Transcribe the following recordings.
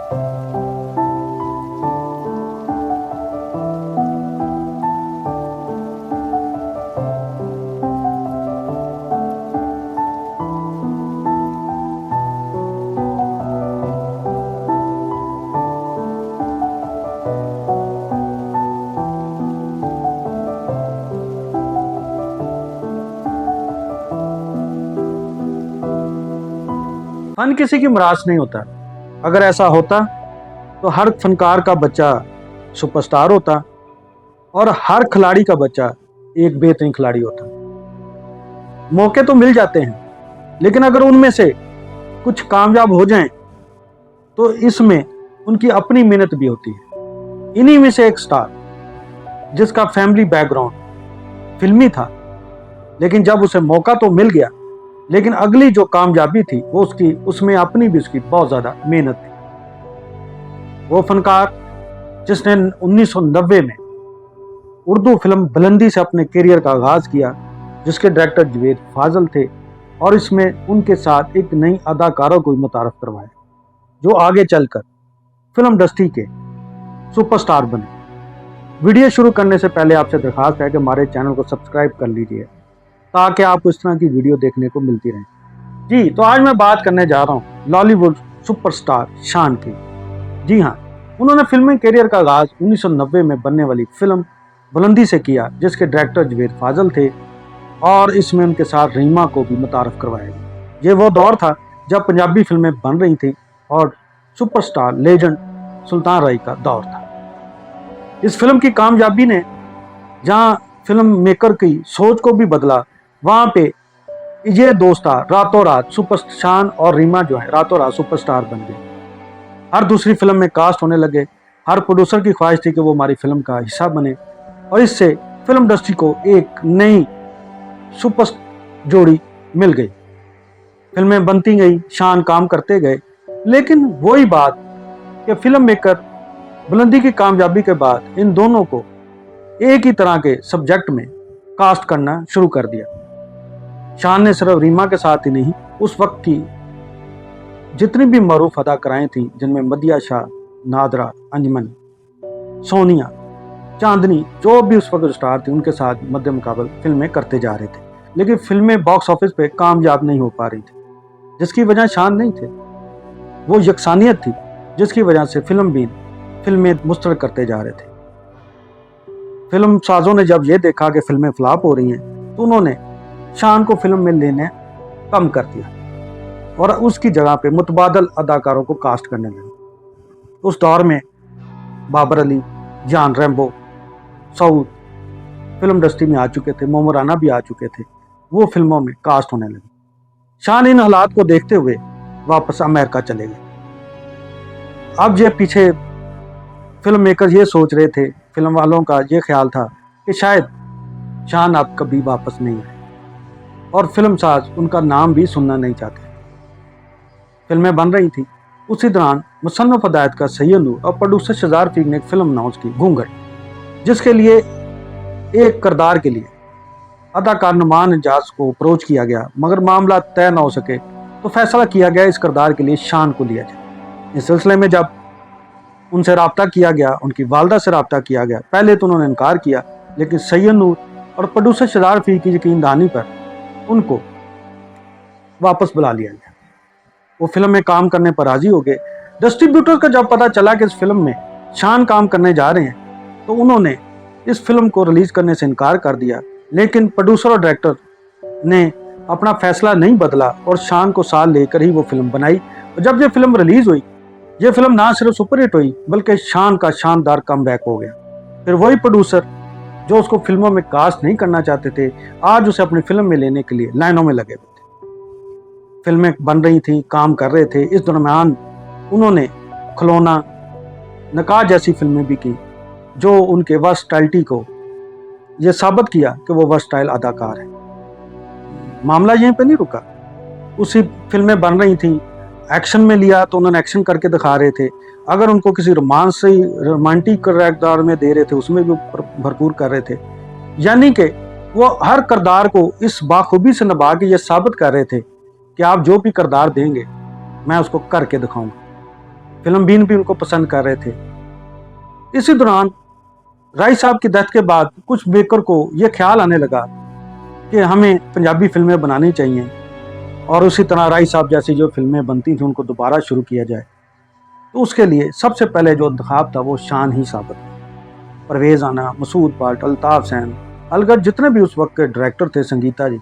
Fun किसी की मराज नहीं होता। अगर ऐसा होता तो हर फनकार का बच्चा सुपरस्टार होता और हर खिलाड़ी का बच्चा एक बेहतरीन खिलाड़ी होता। मौके तो मिल जाते हैं, लेकिन अगर उनमें से कुछ कामयाब हो जाएं तो इसमें उनकी अपनी मेहनत भी होती है। इन्हीं में से एक स्टार जिसका फैमिली बैकग्राउंड फिल्मी था, लेकिन जब उसे मौका तो मिल गया, लेकिन अगली जो कामयाबी थी वो उसमें अपनी भी उसकी बहुत ज्यादा मेहनत थी। वो फनकार जिसने 1990 में उर्दू फिल्म बुलंदी से अपने करियर का आगाज किया, जिसके डायरेक्टर जवेद फाजल थे, और इसमें उनके साथ एक नई अदाकारा को मुतारफ करवाया जो आगे चलकर फिल्म इंडस्ट्री के सुपरस्टार बने। वीडियो शुरू करने से पहले आपसे दरखास्त है कि हमारे चैनल को सब्सक्राइब कर लीजिए ताकि आपको इस तरह की वीडियो देखने को मिलती रहे। जी, तो आज मैं बात करने जा रहा हूँ लॉलीवुड सुपरस्टार शान की। जी हाँ, उन्होंने फिल्मी करियर का आगाज 1990 में बनने वाली फिल्म बुलंदी से किया, जिसके डायरेक्टर जवेद फाजल थे, और इसमें उनके साथ रीमा को भी मुतारफ करवाया गया। ये वो दौर था जब पंजाबी फिल्में बन रही थी और सुपरस्टार लेजेंड सुल्तान राय का दौर था। इस फिल्म की कामयाबी ने जहां फिल्म मेकर की सोच को भी बदला, वहां पे ये दोस्ता रातों रात सुपर शान और रीमा जो है रातों रात सुपरस्टार बन गए। हर दूसरी फिल्म में कास्ट होने लगे। हर प्रोड्यूसर की ख्वाहिश थी कि वो हमारी फिल्म का हिस्सा बने, और इससे फिल्म इंडस्ट्री को एक नई सुपर जोड़ी मिल गई। फिल्में बनती गई, शान काम करते गए, लेकिन वही बात कि फिल्म मेकर बुलंदी की कामयाबी के बाद इन दोनों को एक ही तरह के सब्जेक्ट में कास्ट करना शुरू कर दिया। शान ने सिर्फ रीमा के साथ ही नहीं, उस वक्त की जितनी भी मरूफ अदाकाराएं थीं, जिनमें मदिया शाह, नादरा, अंजमन, सोनिया, चांदनी, जो भी उस वक्त स्टार थी, उनके साथ मध्य मुकाबल फिल्में करते जा रहे थे, लेकिन फिल्में बॉक्स ऑफिस पे कामयाब नहीं हो पा रही थी। जिसकी वजह शान नहीं थे, वो यकसानियत थी जिसकी वजह से फिल्में मुस्तरद करते जा रहे थे। फिल्म साजों ने जब ये देखा कि फिल्में फ्लॉप हो रही हैं, तो उन्होंने शान को फिल्म में लेने कम कर दिया और उसकी जगह पे मुतबादल अदाकारों को कास्ट करने लगे। उस दौर में बाबर अली, जान रैम्बो, सऊद फिल्म इंडस्ट्री में आ चुके थे, मोहम्मद राना भी आ चुके थे, वो फिल्मों में कास्ट होने लगे। शान इन हालात को देखते हुए वापस अमेरिका चले गए। अब ये पीछे फिल्म मेकर ये सोच रहे थे, फिल्म वालों का ये ख्याल था कि शायद शान अब कभी वापस नहीं आए, और फिल्म साज उनका नाम भी सुनना नहीं चाहते। फिल्में बन रही थी। उसी दौरान मुसन्नफ हदायत का सैयद नूर और प्रोड्यूसर शहजाद फरीक ने एक फिल्म अनाउंस की, घूंघट, जिसके लिए एक किरदार के लिए अदाकार नुमान एजाज को अप्रोच किया गया, मगर मामला तय न हो सके तो फैसला किया गया इस किरदार के लिए शान को लिया जाए। इस सिलसिले में जब उनसे रब्ता किया गया, उनकी वालदा से रब्ता किया गया, पहले तो उन्होंने इनकार किया, लेकिन सैयद नूर और प्रोड्यूसर शहजाद फरीक की यकीन दहानी पर उनको वापस बुला लिया गया। वो फिल्म में काम करने पर राजी हो गए। डिस्ट्रीब्यूटर का जब पता चला कि इस फिल्म में शान काम करने जा रहे हैं, तो उन्होंने इस फिल्म को रिलीज करने से इनकार कर दिया, लेकिन प्रोड्यूसर और डायरेक्टर ने अपना फैसला नहीं बदला और शान को साथ लेकर ही वो फिल्म बनाई। और जब ये फिल्म रिलीज हुई, ये फिल्म ना सिर्फ सुपरहिट हुई, बल्कि शान का शानदार कमबैक हो गया। फिर वही प्रोड्यूसर जो उसको फिल्मों में कास्ट नहीं करना चाहते थे, आज उसे अपनी फिल्म में लेने के लिए लाइनों में लगे हुए थे। फिल्में बन रही थी, काम कर रहे थे। इस दरमियान उन्होंने खिलौना, नकाह जैसी फिल्में भी की, जो उनके वर्सटाइलिटी को यह साबित किया कि वो वर्सटाइल अदाकार है। मामला यहीं पे नहीं रुका, उसी फिल्में बन रही थी। एक्शन में लिया तो उन्होंने एक्शन करके दिखा रहे थे, अगर उनको किसी रोमांटिक किरदार में दे रहे थे, उसमें भी भरपूर कर रहे थे। यानी कि वो हर किरदार को इस बाखूबी से निभा के ये साबित कर रहे थे कि आप जो भी किरदार देंगे मैं उसको करके दिखाऊंगा। फिल्म बीन भी उनको पसंद कर रहे थे। इसी दौरान राय साहब की डेथ के बाद कुछ मेकर को यह ख्याल आने लगा कि हमें पंजाबी फिल्में बनानी चाहिए और उसी तरह राय साहब जैसी जो फिल्में बनती थी उनको दोबारा शुरू किया जाए। तो उसके लिए सबसे पहले जो इंतखाब था वो शान ही साबित हुआ। परवेज़ आना, मसूद भट्ट, अल्ताफ सैन, अलगर, जितने भी उस वक्त के डायरेक्टर थे, संगीता जी,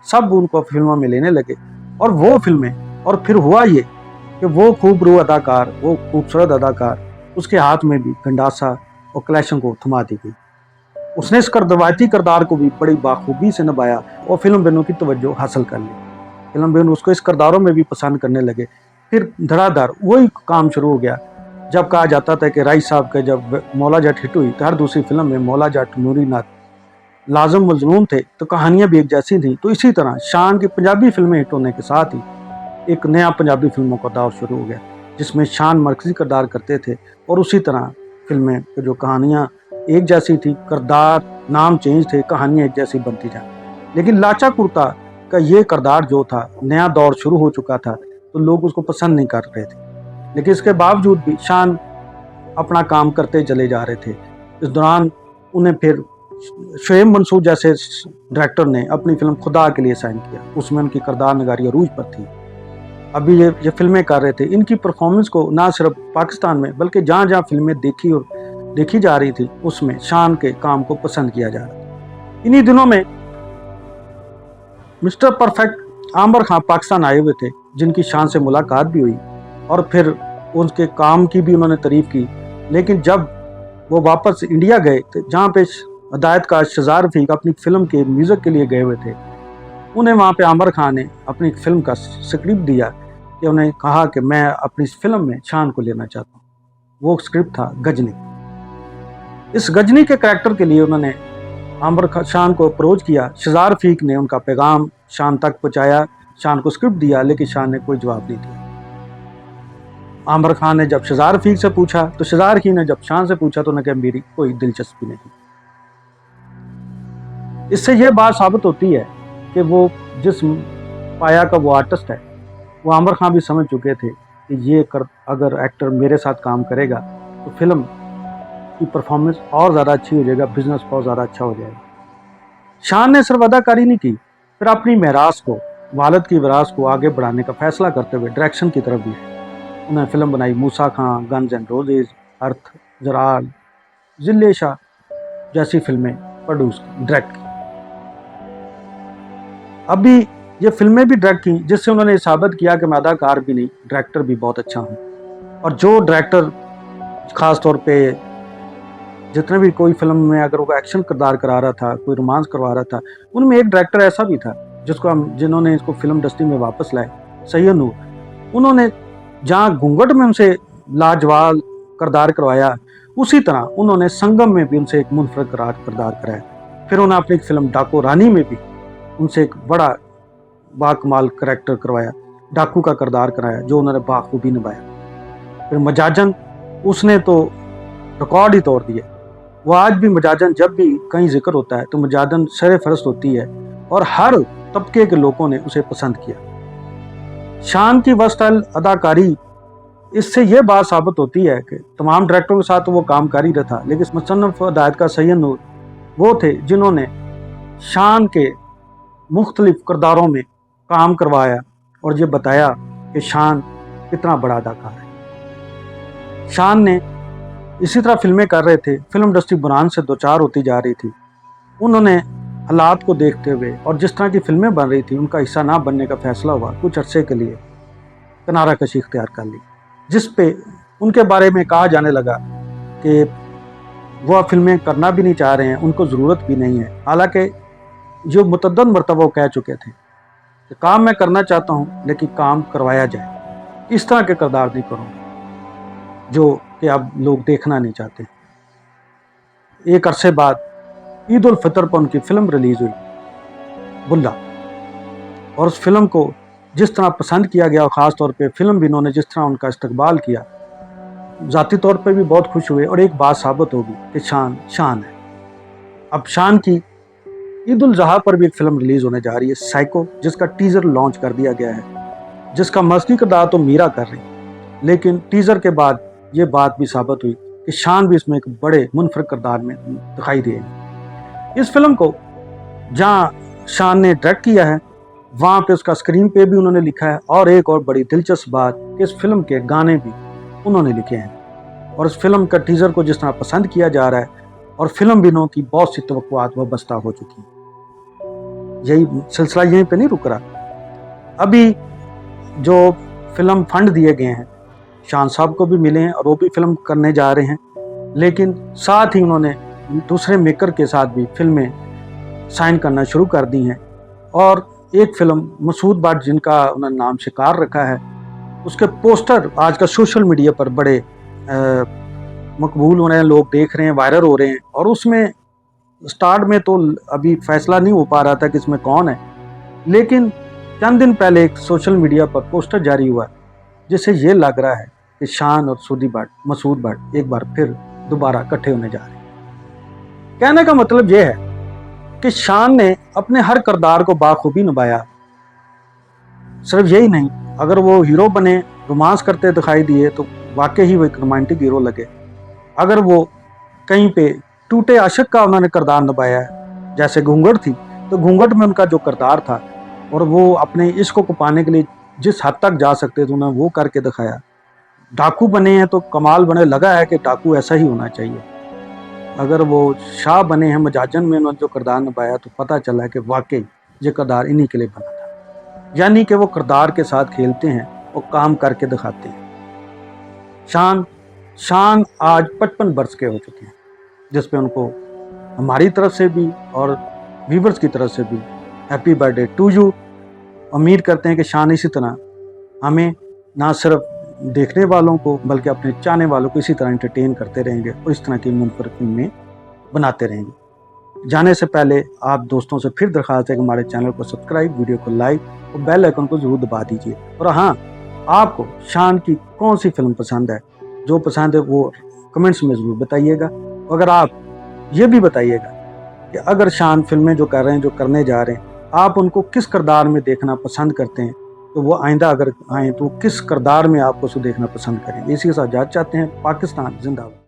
सब उनको फिल्मों में लेने लगे। और वो फिल्में, और फिर हुआ ये कि वो खूबरू अदाकार, वो खूबसूरत अदाकार, उसके हाथ में भी गंडासा और कलेशन को थमा दी गई। उसने इस रवायती किरदार को भी बड़ी बाखूबी से निभाया और फिल्म बिनों की तवज्जो हासिल कर ली। फिल्म बिन उसको इस किरदारों में भी पसंद करने लगे। फिर धड़ाधड़ वही काम शुरू हो गया। जब कहा जाता था कि राय साहब के जब मौला जट हिट हुई तो हर दूसरी फिल्म में मौला जट, नूरी नाथ, लाजम मजनून थे, तो कहानियां भी एक जैसी थी। तो इसी तरह शान की पंजाबी फिल्में हिट होने के साथ ही एक नया पंजाबी फिल्मों का दौर शुरू हो गया, जिसमें शान मरकजी किरदार करते थे। और उसी तरह फिल्में जो कहानियां एक जैसी थी, किरदार नाम चेंज थे, कहानियां एक जैसी बनती जाए। लेकिन लाचा कुर्ता का ये किरदार जो था, नया दौर शुरू हो चुका था, तो लोग उसको पसंद नहीं कर रहे थे। लेकिन इसके बावजूद भी शान अपना काम करते चले जा रहे थे। इस दौरान उन्हें फिर शोएब मंसूर जैसे डायरेक्टर ने अपनी फिल्म खुदा के लिए साइन किया। उसमें उनकी किरदार नगारी अरूज पर थी। अभी ये फिल्में कर रहे थे। इनकी परफॉर्मेंस को ना सिर्फ पाकिस्तान में बल्कि जहाँ जहाँ फिल्में देखी जा रही थी, उसमें शान के काम को पसंद किया जा रहा था। इन्हीं दिनों में मिस्टर परफेक्ट आमिर खान पाकिस्तान आए हुए थे, जिनकी शान से मुलाकात भी हुई और फिर उनके काम की भी उन्होंने तारीफ की। लेकिन जब वो वापस इंडिया गए, तो जहाँ पे हिदायतकार शहजाद रफीक अपनी फिल्म के म्यूज़िक के लिए गए हुए थे, उन्हें वहाँ पे आमिर खान ने अपनी फिल्म का स्क्रिप्ट दिया कि उन्हें कहा कि मैं अपनी फिल्म में शान को लेना चाहता हूँ। वो स्क्रिप्ट था गजनी। इस गजनी के कैरेक्टर के लिए उन्होंने आमिर शान को अप्रोच किया। शहजाद रफीक ने उनका पैगाम शान तक पहुँचाया, शान को स्क्रिप्ट दिया, लेकिन शान ने कोई जवाब नहीं दिया। आमिर खान ने जब शहजाद रफीक से पूछा, तो शहजाद रफीक ने जब शान से पूछा, तो उन्होंने कहा मेरी कोई दिलचस्पी नहीं। इससे यह बात साबित होती है कि वो जिस पाया का वो आर्टिस्ट है, वो आमिर खान भी समझ चुके थे कि ये अगर एक्टर मेरे साथ काम करेगा तो फिल्म की परफॉर्मेंस और ज़्यादा अच्छी हो जाएगा, बिजनेस बहुत ज़्यादा अच्छा हो जाएगा। शान ने सिर्फ अदाकारी नहीं की, फिर अपनी मेरास को, वालिद की विरासत को आगे बढ़ाने का फैसला करते हुए डायरेक्शन की तरफ भी उन्होंने फिल्म बनाई। मूसा खां, गन्स एंड रोजेज, अर्थ, जराल, जिले शाह जैसी फिल्में प्रोड्यूस की, डायरेक्ट की। अभी ये फिल्में भी डायरेक्ट की, जिससे उन्होंने साबित किया कि मैं अदाकार भी नहीं, डायरेक्टर भी बहुत अच्छा हूँ। और जो डायरेक्टर ख़ास तौर पे जितने भी कोई फिल्म में अगर वो एक्शन किरदार करा रहा था, कोई रोमांस करवा रहा था, उनमें एक डायरेक्टर ऐसा भी था जिन्होंने इसको फिल्म इंडस्ट्री में वापस लाए, सैयद नूर। उन्होंने जहाँ घूंघट में उनसे लाजवाब किरदार करवाया, उसी तरह उन्होंने संगम में भी उनसे एक मुनफरद किरदार कराया। फिर उन्होंने अपनी फिल्म डाको रानी में भी उनसे एक बड़ा बाकमाल करैक्टर करवाया, डाकू का किरदार कराया, जो उन्होंने बाखूबी निभाया। फिर मजाजन, उसने तो रिकॉर्ड ही तोड़ दिए। वो आज भी मजाजन जब भी कहीं जिक्र होता है तो मजाजन सर फहरिस्त होती है और हर तबके के लोगों ने उसे पसंद किया। शान की वर्सटाइल अदाकारी, इससे यह बात साबित होती है कि तमाम डायरेक्टरों के साथ तो वो काम कर ही रहा था, लेकिन मुसन्नफ हिदायतकार सैयद नूर वो थे जिन्होंने शान के मुख्तलिफ किरदारों में काम करवाया और ये बताया कि शान कितना बड़ा अदाकार है। शान ने इसी तरह फिल्में कर रहे थे, फिल्म इंडस्ट्री बुरान से दो चार होती जा रही थी। उन्होंने हालात को देखते हुए और जिस तरह की फिल्में बन रही थी, उनका हिस्सा ना बनने का फैसला हुआ। कुछ अरसे के लिए किनारा कशी इख्तियार कर ली, जिस पे उनके बारे में कहा जाने लगा कि वह फिल्में करना भी नहीं चाह रहे हैं, उनको ज़रूरत भी नहीं है। हालांकि जो मुतअद्दिद मरतबा वो कह चुके थे कि काम मैं करना चाहता हूँ, लेकिन काम करवाया जाए, इस तरह के किरदार नहीं करूँगा जो कि अब लोग देखना नहीं चाहते। एक अरसे बाद ईद उल फितर पर उनकी फिल्म रिलीज़ हुई बुल्ला, और उस फिल्म को जिस तरह पसंद किया गया और ख़ास तौर पे फिल्म भी इन्होंने जिस तरह उनका इस्तकबाल किया, ज़ाती तौर पे भी बहुत खुश हुए। और एक बात साबित होगी कि शान है। अब शान की ईद उल ज़ुहा पर भी एक फिल्म रिलीज़ होने जा रही है, साइको, जिसका टीज़र लॉन्च कर दिया गया है, जिसका मस्की किरदार तो मीरा कर रही है। लेकिन टीज़र के बाद ये बात भी साबित हुई कि शान भी इसमें एक बड़े मुनफरद किरदार में दिखाई देगी। इस फिल्म को जहाँ शान ने डायरेक्ट किया है, वहाँ पे उसका स्क्रीन पे भी उन्होंने लिखा है, और एक और बड़ी दिलचस्प बात कि इस फिल्म के गाने भी उन्होंने लिखे हैं। और इस फिल्म का टीज़र को जिस तरह पसंद किया जा रहा है, और फिल्म बिनों की बहुत सी तवक्कुआत वाबस्ता हो चुकी हैं। यही सिलसिला यहीं पे नहीं रुक रहा। अभी जो फिल्म फंड दिए गए हैं शान साहब को भी मिले हैं और वो भी फिल्म करने जा रहे हैं, लेकिन साथ ही उन्होंने दूसरे मेकर के साथ भी फिल्में साइन करना शुरू कर दी हैं। और एक फिल्म मसूद भट्ट, जिनका उन्होंने नाम शिकार रखा है, उसके पोस्टर आजकल सोशल मीडिया पर बड़े मकबूल हो रहे हैं, लोग देख रहे हैं, वायरल हो रहे हैं। और उसमें स्टार्ट में तो अभी फैसला नहीं हो पा रहा था कि इसमें कौन है, लेकिन चंद दिन पहले एक सोशल मीडिया पर पोस्टर जारी हुआ जिससे ये लग रहा है कि शान और मसूद भट्ट एक बार फिर दोबारा इकट्ठे होने जा रहे हैं। कहने का मतलब ये है कि शान ने अपने हर किरदार को बाखूबी निभाया। सिर्फ यही नहीं, अगर वो हीरो बने, रोमांस करते दिखाई दिए तो वाकई ही वो एक रोमांटिक हीरो लगे। अगर वो कहीं पे टूटे आशिक का उन्होंने किरदार निभाया है, जैसे घूंघट थी, तो घूंघट में उनका जो किरदार था और वो अपने इश्क को पाने के लिए जिस हद तक जा सकते थे उन्होंने वो करके दिखाया। डाकू बने हैं तो कमाल बने, लगा है कि डाकू ऐसा ही होना चाहिए। अगर वो शाह बने हैं, मजाजन में उन्होंने जो किरदार निभाया तो पता चला है कि वाकई ये किरदार इन्हीं के लिए बना था। यानी कि वो किरदार के साथ खेलते हैं और काम करके दिखाते हैं। शान आज 55 वर्ष के हो चुके हैं, जिस पे उनको हमारी तरफ से भी और व्यूवर्स की तरफ से भी हैप्पी बर्थडे टू यू। उम्मीद करते हैं कि शान इसी तरह हमें ना सिर्फ देखने वालों को बल्कि अपने चाहने वालों को इसी तरह एंटरटेन करते रहेंगे और इस तरह की मुनफरद फिल्में बनाते रहेंगे। जाने से पहले आप दोस्तों से फिर दरख्वास्त है कि हमारे चैनल को सब्सक्राइब, वीडियो को लाइक और बेल आइकन को जरूर दबा दीजिए। और हाँ, आपको शान की कौन सी फिल्म पसंद है, जो पसंद है वो कमेंट्स में ज़रूर बताइएगा। अगर आप ये भी बताइएगा कि अगर शान फिल्में जो कर रहे हैं, जो करने जा रहे हैं, आप उनको किस किरदार में देखना पसंद करते हैं, तो वो आइंदा अगर आएँ तो किस किरदार में आप उसको देखना पसंद करेंगे। इसी के साथ इजाज़त चाहते हैं। पाकिस्तान जिंदाबाद।